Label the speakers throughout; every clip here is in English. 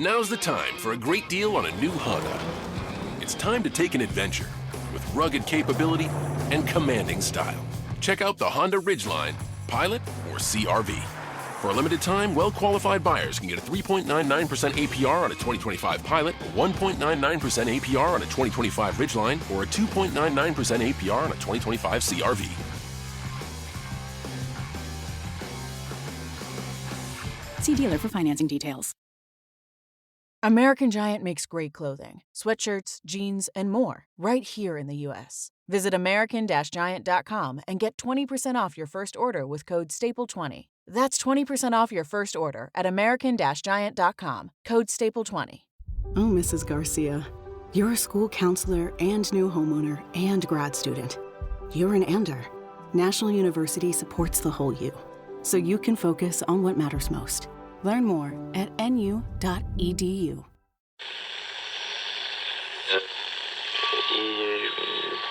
Speaker 1: Now's the time for a great deal on a new Honda. It's time to take an adventure with rugged capability and commanding style. Check out the Honda Ridgeline, Pilot, or CR-V. For a limited time, well-qualified buyers can get a 3.99% APR on a 2025 Pilot, a 1.99% APR on a 2025 Ridgeline, or a 2.99% APR on a 2025 CR-V.
Speaker 2: See dealer for financing details.
Speaker 3: American Giant makes great clothing, sweatshirts, jeans, and more right here in the U.S. Visit American-Giant.com and get 20% off your first order with code STAPLE20. That's 20% off your first order at American-Giant.com, code STAPLE20.
Speaker 4: Oh, Mrs. Garcia, you're a school counselor and new homeowner and grad student. You're an ANDER. National University supports the whole you, so you can focus on what matters most. Learn more at nu.edu.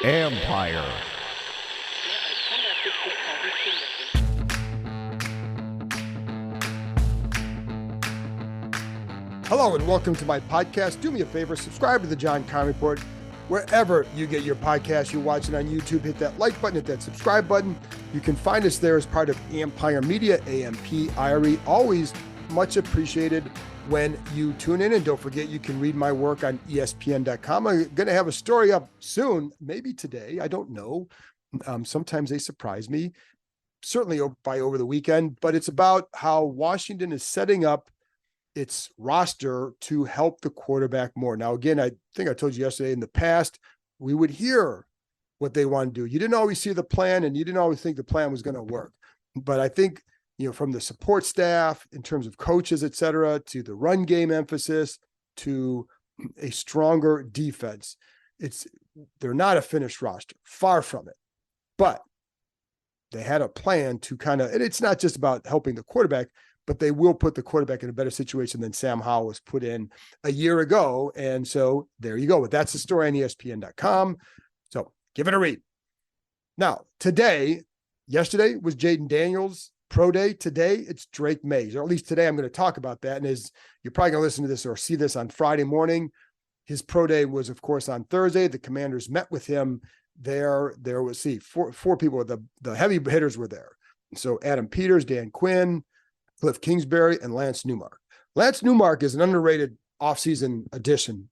Speaker 5: Empire.
Speaker 6: Hello and welcome to my podcast. Do me a favor, subscribe to the John Conn Report wherever you get your podcast. You're watching on YouTube, hit that like button, hit that subscribe button. You can find us there as part of Empire Media, AMPIRE. Always much appreciated when you tune in. And don't forget, you can read my work on ESPN.com. I'm going to have a story up soon, maybe today. I don't know. Sometimes they surprise me, certainly by over the weekend, but it's about how Washington is setting up its roster to help the quarterback more. Now, again, I think I told you yesterday, in the past, we would hear what they want to do. You didn't always see the plan, and you didn't always think the plan was going to work. But I think, from the support staff, in terms of coaches, et cetera, to the run game emphasis, to a stronger defense, they're not a finished roster, far from it. But they had a plan to and it's not just about helping the quarterback, but they will put the quarterback in a better situation than Sam Howell was put in a year ago. And so there you go. But that's the story on ESPN.com. So give it a read. Now, yesterday was Jaden Daniels' pro day. Today, it's Drake Maye. Or at least today, I'm going to talk about that. And you're probably going to listen to this or see this on Friday morning. His pro day was, of course, on Thursday. The Commanders met with him there. There was, four people. The heavy hitters were there. So Adam Peters, Dan Quinn, Cliff Kingsbury, and Lance Newmark. Lance Newmark is an underrated offseason addition,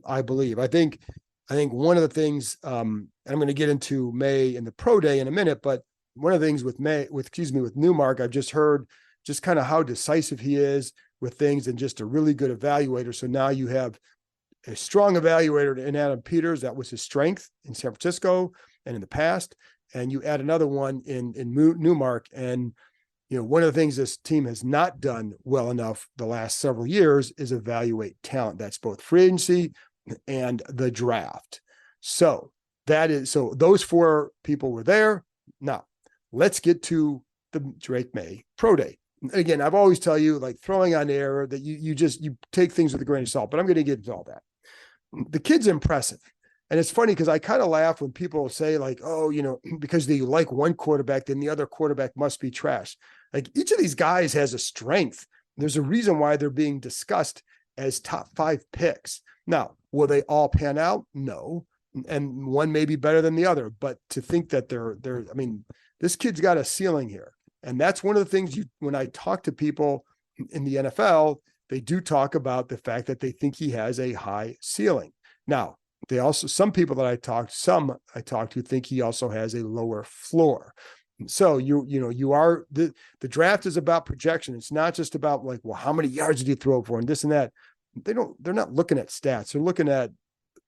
Speaker 6: I believe. I think one of the things, and I'm going to get into Maye in the pro day in a minute, but one of the things with Newmark, I've just heard just kind of how decisive he is with things and just a really good evaluator. So now you have a strong evaluator in Adam Peters. That was his strength in San Francisco and in the past. And you add another one in Newmark. And, one of the things this team has not done well enough the last several years is evaluate talent. That's both free agency and the draft. So those four people were there. Now, let's get to the Drake Maye pro day. Again, I've always tell you, like, throwing on air that you take things with a grain of salt, but I'm going to get into all that. The kid's impressive. And it's funny because I kind of laugh when people say, like, oh, because they like one quarterback, then the other quarterback must be trash. Like, each of these guys has a strength. There's a reason why they're being discussed as top 5 picks. Now, will they all pan out? No. And one may be better than the other, but to think that this kid's got a ceiling here. And that's one of the things when I talk to people in the NFL, they do talk about the fact that they think he has a high ceiling. Now, some people that I talked to think he also has a lower floor. So the draft is about projection. It's not just about like, well, how many yards did you throw for and this and that. They're not looking at stats. They're looking at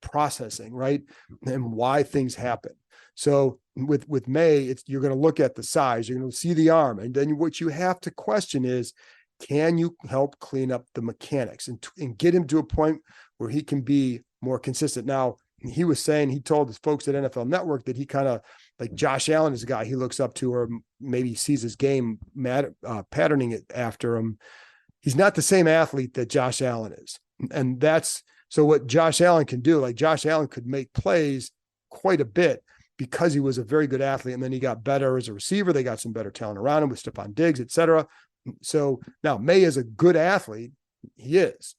Speaker 6: processing, right? And why things happen. So with Maye, you're going to look at the size, you're going to see the arm. And then what you have to question is, can you help clean up the mechanics and get him to a point where he can be more consistent? Now, he told his folks at NFL Network that he kind of, like, Josh Allen is a guy he looks up to, or maybe sees his game patterning it after him. He's not the same athlete that Josh Allen is. And so what Josh Allen can do, like, Josh Allen could make plays quite a bit because he was a very good athlete. And then he got better as a receiver. They got some better talent around him with Stephon Diggs, et cetera. So now Maye is a good athlete. He is.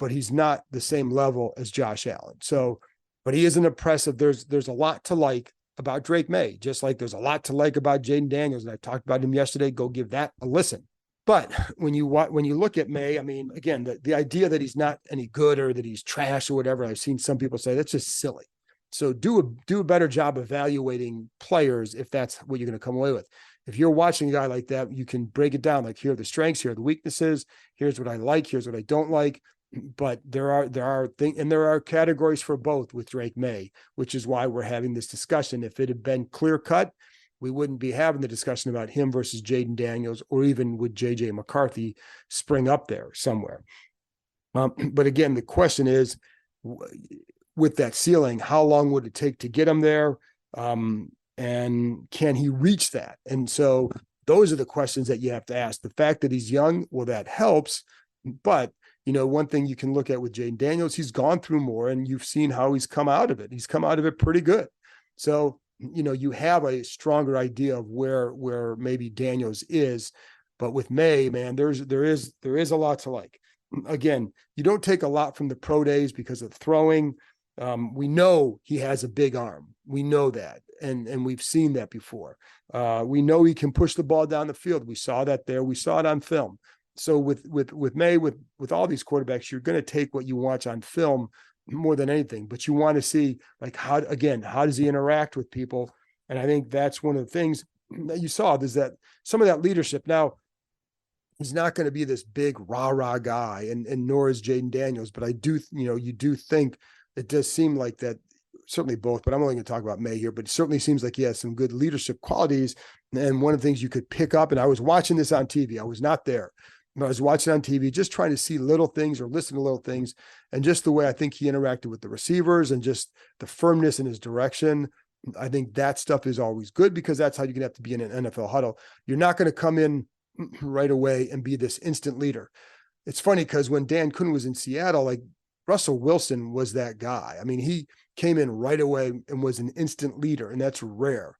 Speaker 6: but he's not the same level as Josh Allen. So, but he is an impressive. There's a lot to like about Drake Maye, just like there's a lot to like about Jaden Daniels. And I talked about him yesterday. Go give that a listen. But when you look at Maye, I mean, again, the idea that he's not any good or that he's trash or whatever, I've seen some people say that's just silly. So do a better job evaluating players if that's what you're going to come away with. If you're watching a guy like that, you can break it down. Like, here are the strengths, here are the weaknesses. Here's what I like. Here's what I don't like. But there are things, and there are categories for both with Drake Maye, which is why we're having this discussion. If it had been clear cut, we wouldn't be having the discussion about him versus Jaden Daniels, or even would JJ McCarthy spring up there somewhere. But again, the question is, with that ceiling, how long would it take to get him there? And can he reach that? And so those are the questions that you have to ask. The fact that he's young, well, that helps. But, one thing you can look at with Jaden Daniels, he's gone through more, and you've seen how he's come out of it. He's come out of it pretty good. So, you have a stronger idea of where maybe Daniels is. But with Maye, man, there is a lot to like. Again, you don't take a lot from the pro days because of throwing. We know he has a big arm. We know that. And we've seen that before. We know he can push the ball down the field. We saw that there. We saw it on film. So with Maye, with all these quarterbacks, you're going to take what you watch on film more than anything, but you want to see, like, how does he interact with people? And I think that's one of the things that you saw, is that some of that leadership. Now, he's not going to be this big rah-rah guy, and nor is Jaden Daniels, but I do, you do think it does seem like that, certainly both, but I'm only going to talk about Maye here, but it certainly seems like he has some good leadership qualities. And one of the things you could pick up, and I was watching this on TV, I was not there, but I was watching on TV, just trying to see little things or listen to little things. And just the way I think he interacted with the receivers and just the firmness in his direction, I think that stuff is always good, because that's how you're going to have to be in an NFL huddle. You're not going to come in right away and be this instant leader. It's funny, because when Dan Quinn was in Seattle, like, Russell Wilson was that guy. I mean, he came in right away and was an instant leader, and that's rare.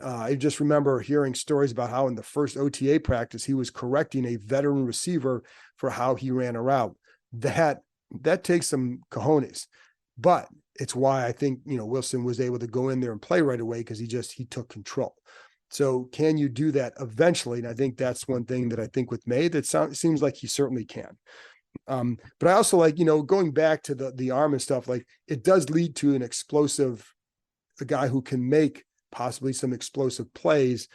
Speaker 6: I just remember hearing stories about how in the first OTA practice, he was correcting a veteran receiver for how he ran a route. That takes some cojones, but it's why I think, Wilson was able to go in there and play right away, because he took control. So can you do that eventually? And I think that's one thing that I think with Maye, seems like he certainly can. But I also like, going back to the arm and stuff, like, it does lead to a guy who can make possibly some explosive plays,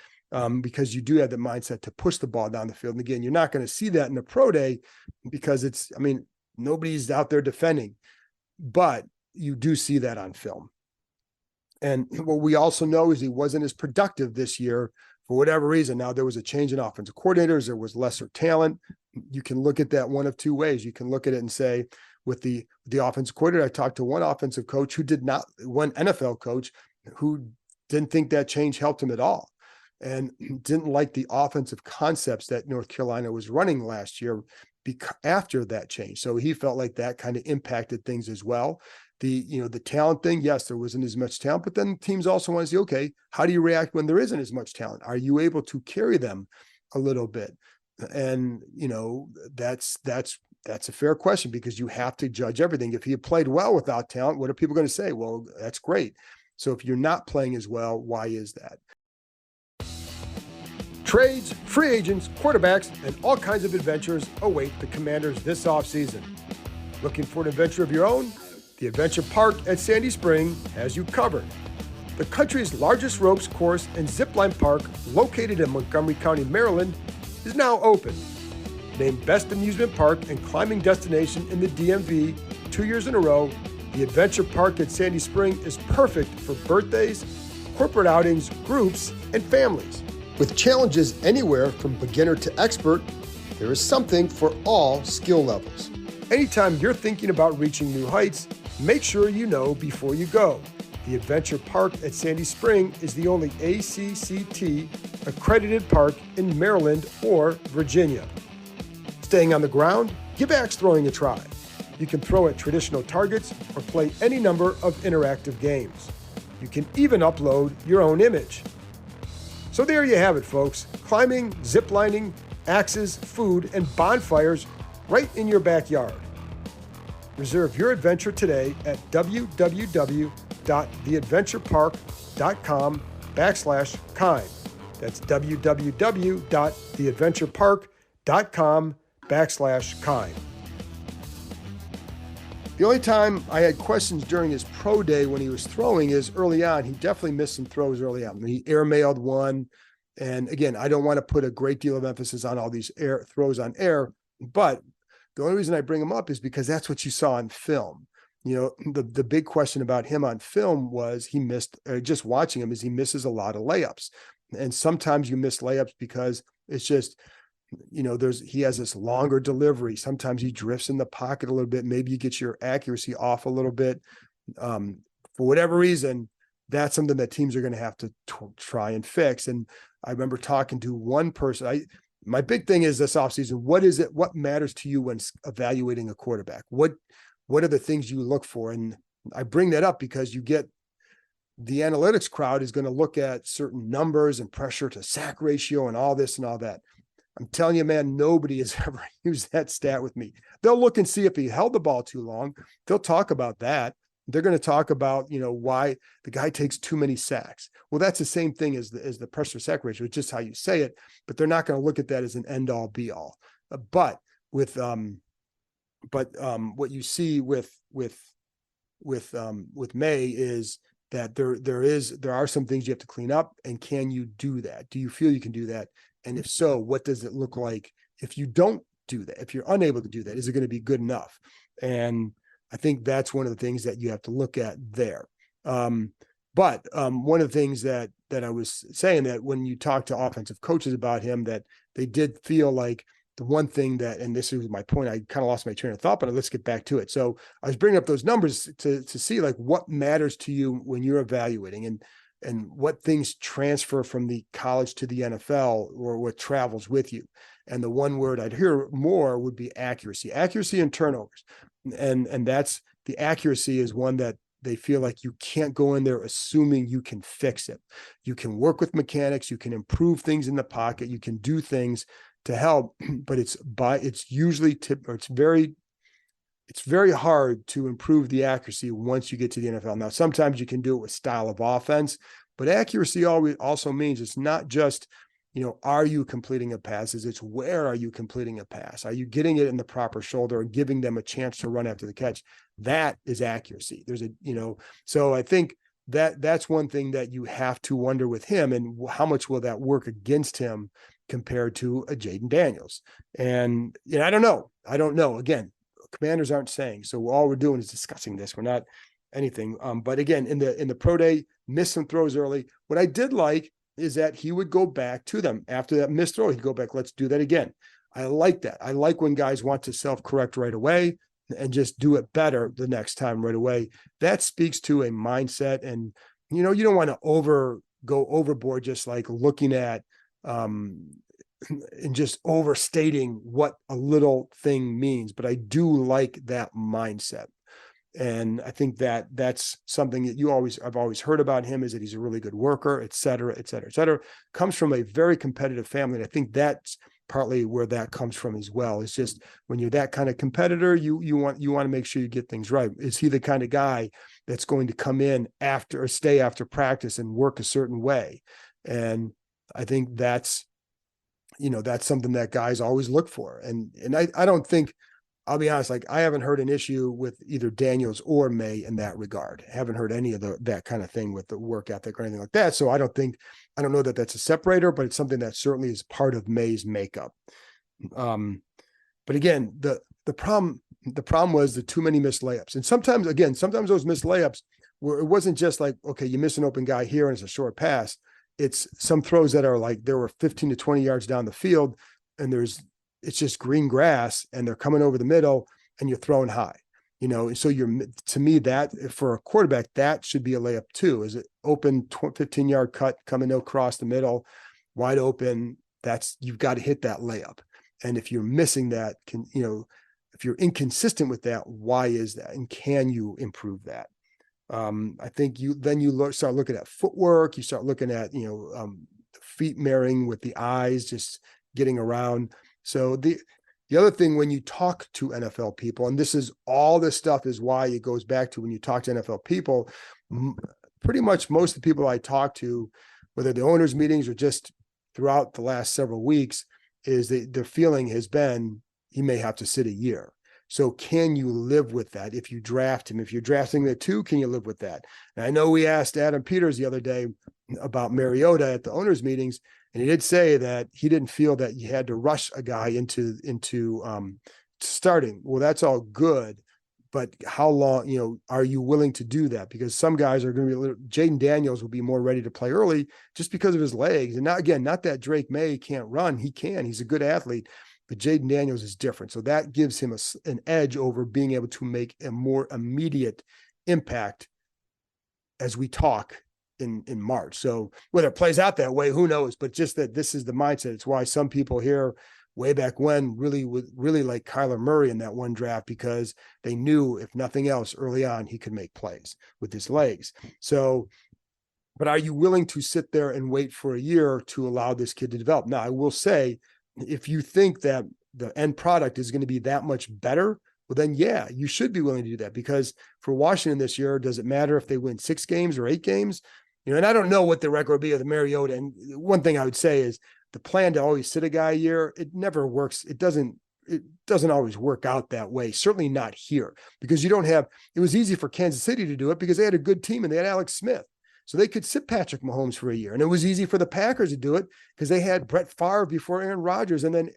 Speaker 6: because you do have the mindset to push the ball down the field. And again, you're not going to see that in the pro day, because nobody's out there defending, but you do see that on film. And what we also know is he wasn't as productive this year for whatever reason. Now, there was a change in offensive coordinators. There was lesser talent. You can look at that one of two ways. You can look at it and say, with the offensive coordinator, I talked to one offensive coach one NFL coach who didn't think that change helped him at all, and didn't like the offensive concepts that North Carolina was running last year after that change. So he felt like that kind of impacted things as well. The talent thing, yes, there wasn't as much talent, but then teams also want to see, okay, how do you react when there isn't as much talent? Are you able to carry them a little bit? And, that's a fair question, because you have to judge everything. If he had played well without talent, what are people going to say? Well, that's great. So if you're not playing as well, why is that? Trades, free agents, quarterbacks, and all kinds of adventures await the Commanders this offseason. Looking for an adventure of your own? The Adventure Park at Sandy Spring has you covered. The country's largest ropes course and zipline park, located in Montgomery County, Maryland, is now open. Named Best Amusement Park and Climbing Destination in the DMV 2 years in a row, the Adventure Park at Sandy Spring is perfect for birthdays, corporate outings, groups, and families. With challenges anywhere from beginner to expert, there is something for all skill levels. Anytime you're thinking about reaching new heights, make sure you know before you go. The Adventure Park at Sandy Spring is the only ACCT accredited park in Maryland or Virginia. Staying on the ground? Give axe throwing a try. You can throw at traditional targets or play any number of interactive games. You can even upload your own image. So there you have it, folks. Climbing, ziplining, axes, food, and bonfires right in your backyard. Reserve your adventure today at www.theadventurepark.com/Kime. That's www.theadventurepark.com/Kime. The only time I had questions during his pro day when he was throwing is early on. He definitely missed some throws early on. He airmailed one. And again, I don't want to put a great deal of emphasis on all these air throws on air, but the only reason I bring him up is because that's what you saw on film. The big question about him on film was he missed, just watching him, is he misses a lot of layups. And sometimes you miss layups because it's just, he has this longer delivery. Sometimes he drifts in the pocket a little bit. Maybe you get your accuracy off a little bit. For whatever reason, that's something that teams are going to have to try and fix. And I remember talking to one person. My big thing is this offseason, what matters to you when evaluating a quarterback? What are the things you look for? And I bring that up because you get the analytics crowd is going to look at certain numbers and pressure to sack ratio and all this and all that. I'm telling you, man, nobody has ever used that stat with me. They'll look and see if he held the ball too long. They'll talk about that. They're going to talk about, why the guy takes too many sacks. Well, that's the same thing as the pressure sack ratio. It's just how you say it, but they're not going to look at that as an end all be all. But what you see with Maye is that there are some things you have to clean up. And can you do that? Do you feel you can do that? And if so, what does it look like if you don't do that? If you're unable to do that, is it going to be good enough? And I think that's one of the things that you have to look at there. But one of the things that I was saying, that when you talk to offensive coaches about him, that they did feel like the one thing that, and this is my point, I kind of lost my train of thought, but let's get back to it. So I was bringing up those numbers to see like what matters to you when you're evaluating and what things transfer from the college to the NFL or what travels with you. And the one word I'd hear more would be accuracy and turnovers. And that's, the accuracy is one that they feel like you can't go in there assuming you can fix it. You can work with mechanics, you can improve things in the pocket, you can do things to help, but it's very hard to improve the accuracy once you get to the NFL. Now, sometimes you can do it with style of offense, but accuracy always also means it's not just, are you completing a pass? It's where are you completing a pass? Are you getting it in the proper shoulder and giving them a chance to run after the catch? That is accuracy. So I think that's one thing that you have to wonder with him, and how much will that work against him compared to a Jaden Daniels? And I don't know. Again, Commanders aren't saying, so all we're doing is discussing this. We're not anything. But again, in the pro day, missed some throws early. What I did like is that he would go back to them after that missed throw. He'd go back, let's do that again. I like that. I like when guys want to self-correct right away and just do it better the next time right away. That speaks to a mindset. And, you don't want to go overboard, just like looking at and just overstating what a little thing means. But I do like that mindset. And I think that that's something that I've always heard about him, is that he's a really good worker, et cetera, et cetera, et cetera. Comes from a very competitive family. And I think that's partly where that comes from as well. It's just when you're that kind of competitor, you want to make sure you get things right. Is he the kind of guy that's going to come in after or stay after practice and work a certain way? And I think that's something that guys always look for. And I don't think, I'll be honest, like I haven't heard an issue with either Daniels or Maye in that regard. I haven't heard any of that kind of thing with the work ethic or anything like that. So I don't know that that's a separator, but it's something that certainly is part of Maye's makeup. But again, the problem was the too many missed layups. And sometimes those missed layups it wasn't just like, okay, you miss an open guy here and it's a short pass. It's some throws that are like, there were 15 to 20 yards down the field and it's just green grass and they're coming over the middle and you're throwing high, so to me, that for a quarterback, that should be a layup too. Is it open 15-yard cut coming across the middle, wide open? You've got to hit that layup. And if you're missing that, if you're inconsistent with that, why is that? And can you improve that? I think start looking at footwork. You start looking at, feet marrying with the eyes, just getting around. So The other thing, when you talk to NFL people, and this stuff is why it goes back to when you talk to NFL people, pretty much most of the people I talk to, whether the owners meetings or just throughout the last several weeks, is their feeling has been he may have to sit a year. So can you live with that if you draft him? If you're drafting the 2, can you live with that? And I know we asked Adam Peters the other day about Mariota at the owners meetings, and he did say that he didn't feel that you had to rush a guy into starting. Well, that's all good, but how long, are you willing to do that? Because some guys are going to be Jaden Daniels will be more ready to play early just because of his legs. And not that Drake Maye can't run. He can. He's a good athlete, but Jaden Daniels is different. So that gives him an edge over being able to make a more immediate impact as we talk in March. So whether it plays out that way, who knows? But just that this is the mindset. It's why some people here way back when really like Kyler Murray in that one draft, because they knew if nothing else early on, he could make plays with his legs. So, but are you willing to sit there and wait for a year to allow this kid to develop? Now, I will say, if you think that the end product is going to be that much better, well, then, yeah, you should be willing to do that, because for Washington this year, does it matter if they win 6 games or 8 games? And I don't know what the record will be of the Mariota. And one thing I would say is the plan to always sit a guy a year, it never works. It doesn't always work out that way. Certainly not here, because it was easy for Kansas City to do it because they had a good team and they had Alex Smith. So they could sit Patrick Mahomes for a year. And it was easy for the Packers to do it because they had Brett Favre before Aaron Rodgers. And then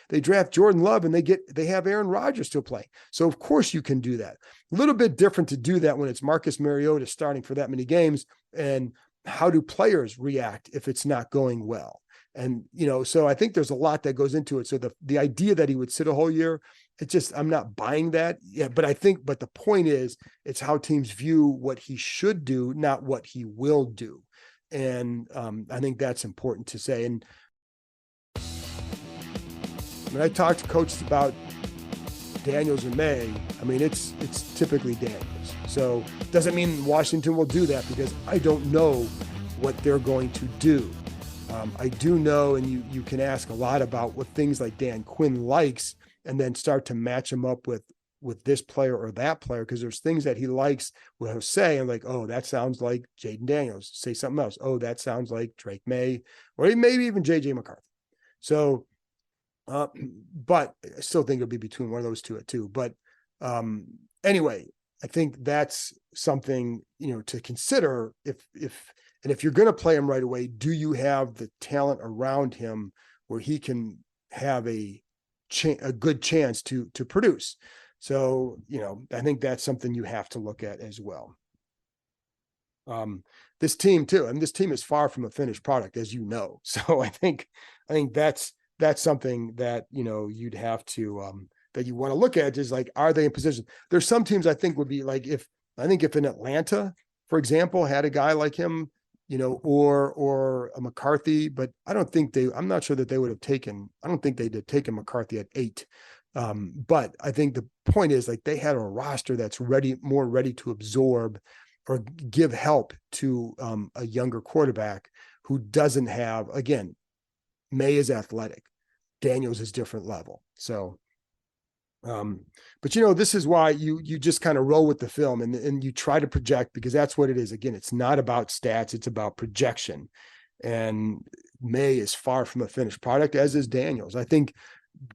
Speaker 6: they draft Jordan Love and they have Aaron Rodgers still playing. So of course you can do that. A little bit different to do that when it's Marcus Mariota starting for that many games. And how do players react if it's not going well? And, so I think there's a lot that goes into it. So the idea that he would sit a whole year, I'm not buying that. Yeah. But the point is, it's how teams view what he should do, not what he will do. And I think that's important to say. And when I talk to coaches about Daniels or Maye, it's typically Daniels. So it doesn't mean Washington will do that, because I don't know what they're going to do. I do know, and you can ask a lot about what things like Dan Quinn likes, and then start to match him up with this player or that player, because there's things that he likes will he'll say, and like, oh, that sounds like Jaden Daniels. Say something else. Oh, that sounds like Drake Maye, or maybe even J.J. McCarthy. So, but I still think it'll be between one of those two. But anyway, I think that's something, to consider if you're going to play him right away, do you have the talent around him where he can have a good chance to produce? So, I think that's something you have to look at as well. This team too, this team is far from a finished product, as you know. So I think that's something that, you'd have to, that you want to look at, is like, are they in position? There's some teams I think would be like, if in Atlanta, for example, had a guy like him, or a McCarthy, but I'm not sure that they would have taken, I don't think they'd have taken McCarthy at 8. But I think the point is, like, they had a roster that's more ready to absorb or give help to a younger quarterback who doesn't have, again, Maye is athletic. Daniels is different level. So, but this is why you just kind of roll with the film and you try to project, because that's what it is. Again, it's not about stats, it's about projection. And Maye is far from a finished product, as is Daniels. I think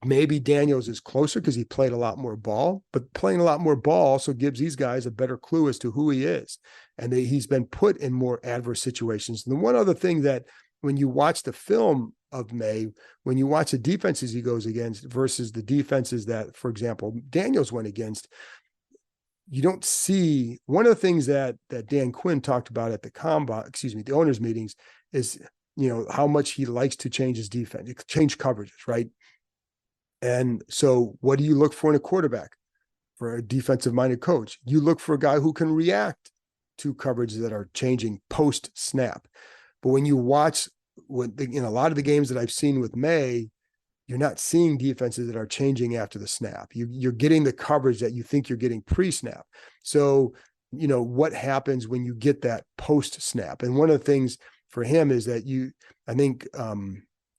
Speaker 6: maybe Daniels is closer because he played a lot more ball, but playing a lot more ball also gives these guys a better clue as to who he is. And he's been put in more adverse situations. And the one other thing that, when you watch the film of Maye, when you watch the defenses he goes against versus the defenses that, for example, Daniels went against, you don't see, one of the things that Dan Quinn talked about at the owners meetings is, how much he likes to change his defense, change coverages, right? And so what do you look for in a quarterback? For a defensive-minded coach, you look for a guy who can react to coverages that are changing post-snap. But when you watch in a lot of the games that I've seen with Maye, you're not seeing defenses that are changing after the snap. You're getting the coverage that you think you're getting pre-snap. So, what happens when you get that post-snap? And one of the things for him is that I think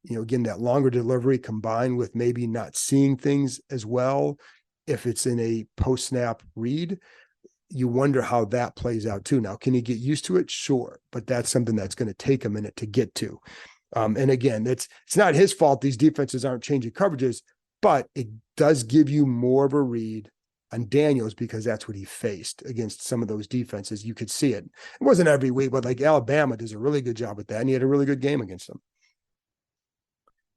Speaker 6: again, that longer delivery combined with maybe not seeing things as well, if it's in a post-snap read, you wonder how that plays out too. Now, can he get used to it? Sure. But that's something that's going to take a minute to get to. And again, it's not his fault these defenses aren't changing coverages, but it does give you more of a read on Daniels because that's what he faced against some of those defenses. You could see it. It wasn't every week, but like Alabama does a really good job with that, and he had a really good game against them.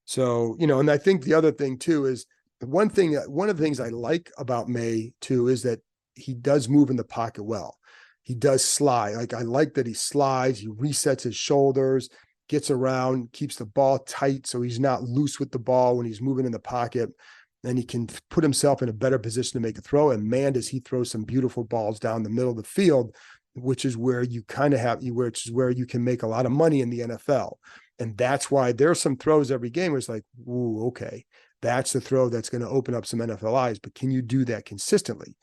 Speaker 6: So, and I think the other thing too is one of the things I like about Maye too is that he does move in the pocket well. He does slide. Like I like that he slides, he resets his shoulders, gets around, keeps the ball tight so he's not loose with the ball when he's moving in the pocket. Then he can put himself in a better position to make a throw. And man, does he throw some beautiful balls down the middle of the field, which is where you kind of which is where you can make a lot of money in the NFL. And that's why there's some throws every game where it's like, ooh, okay, that's the throw that's going to open up some NFL eyes. But can you do that consistently?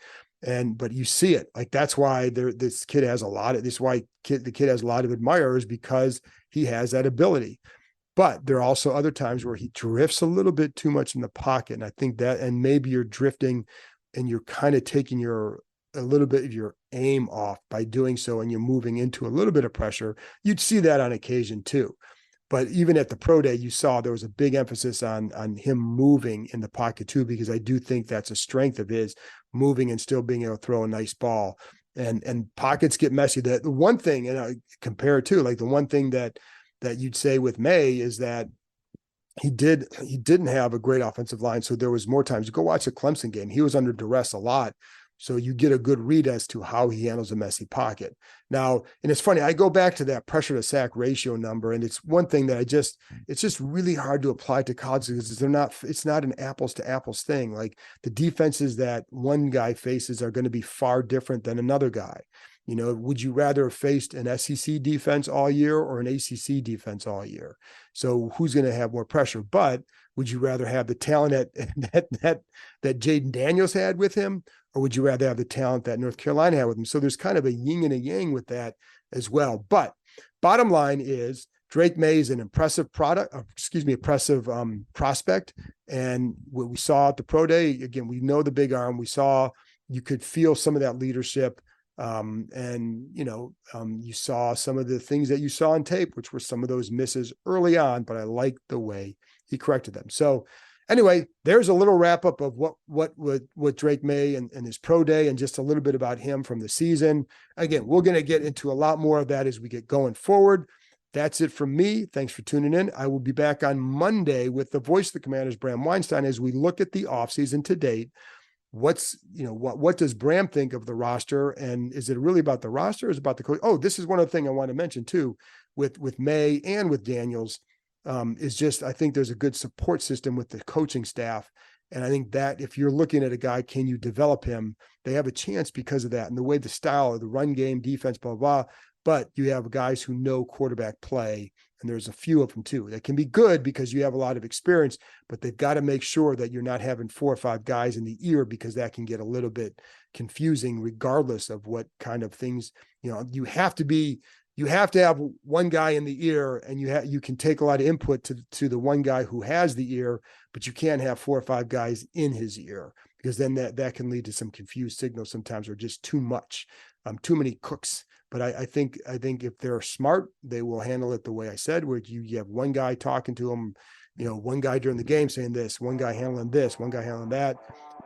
Speaker 6: But you see it. Like that's why this kid has a lot of the kid has a lot of admirers because he has that ability. But there are also other times where he drifts a little bit too much in the pocket. And I think that, and maybe you're drifting and you're kind of taking a little bit of your aim off by doing so, and you're moving into a little bit of pressure. You'd see that on occasion too. But even at the pro day, you saw there was a big emphasis on him moving in the pocket too, because I do think that's a strength of his, moving and still being able to throw a nice ball. And pockets get messy. The one thing, and I compare it to, like the one thing that you'd say with Maye is that he didn't have a great offensive line. So there was more times. Go watch the Clemson game. He was under duress a lot. So you get a good read as to how he handles a messy pocket. Now, and it's funny, I go back to that pressure to sack ratio number, and it's one thing that it's just really hard to apply to college because it's not an apples to apples thing. Like the defenses that one guy faces are going to be far different than another guy. Would you rather have faced an SEC defense all year or an ACC defense all year? So who's going to have more pressure? But would you rather have the talent that Jaden Daniels had with him, or would you rather have the talent that North Carolina had with him? So there's kind of a yin and a yang with that as well. But bottom line is Drake Maye is an impressive prospect. And what we saw at the pro day, again, we know the big arm. You could feel some of that leadership. You saw some of the things that you saw on tape, which were some of those misses early on, but I liked the way he corrected them. So anyway, there's a little wrap up of what Drake Maye and his pro day, and just a little bit about him from the season. Again, we're going to get into a lot more of that as we get going forward. That's it from me. Thanks for tuning in. I will be back on Monday with the voice of the Commanders, Bram Weinstein, as we look at the offseason to date. What does Bram think of the roster, and is it really about the roster, or is it about the coach? Oh, this is one other thing I want to mention too, with Maye and with Daniels, is just, I think there's a good support system with the coaching staff. And I think that if you're looking at a guy, can you develop him? They have a chance because of that, and the way the style of the run game, defense, blah, blah, blah. But you have guys who know quarterback play, and there's a few of them too that can be good because you have a lot of experience, but they've got to make sure that you're not having 4 or 5 guys in the ear, because that can get a little bit confusing regardless of what kind of things, you have to have one guy in the ear, and you can take a lot of input to the one guy who has the ear, but you can't have 4 or 5 guys in his ear, because then that can lead to some confused signals sometimes, or just too much, too many cooks. But I think if they're smart, they will handle it the way I said, where you have one guy talking to them, one guy during the game saying this, one guy handling this, one guy handling that,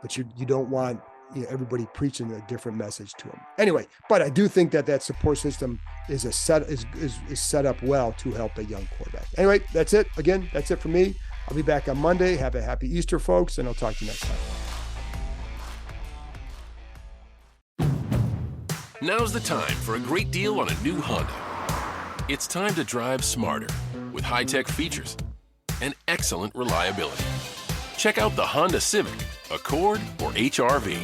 Speaker 6: but you don't want everybody preaching a different message to them. Anyway, but I do think that support system is set up well to help a young quarterback. Anyway, that's it. Again, that's it for me. I'll be back on Monday. Have a happy Easter, folks, and I'll talk to you next time.
Speaker 1: Now's the time for a great deal on a new Honda. It's time to drive smarter with high-tech features and excellent reliability. Check out the Honda Civic, Accord, or HR-V.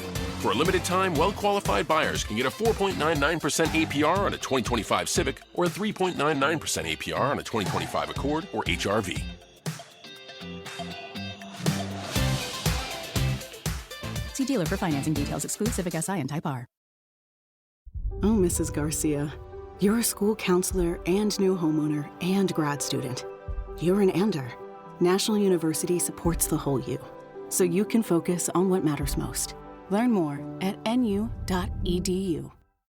Speaker 1: For a limited time, well-qualified buyers can get a 4.99% APR on a 2025 Civic, or a 3.99% APR on a 2025 Accord or HR-V.
Speaker 2: See dealer for financing details. Exclude Civic Si and Type R.
Speaker 4: Oh, Mrs. Garcia, you're a school counselor and new homeowner and grad student. You're an ander, National University supports the whole you, so you can focus on what matters most. Learn more at nu.edu.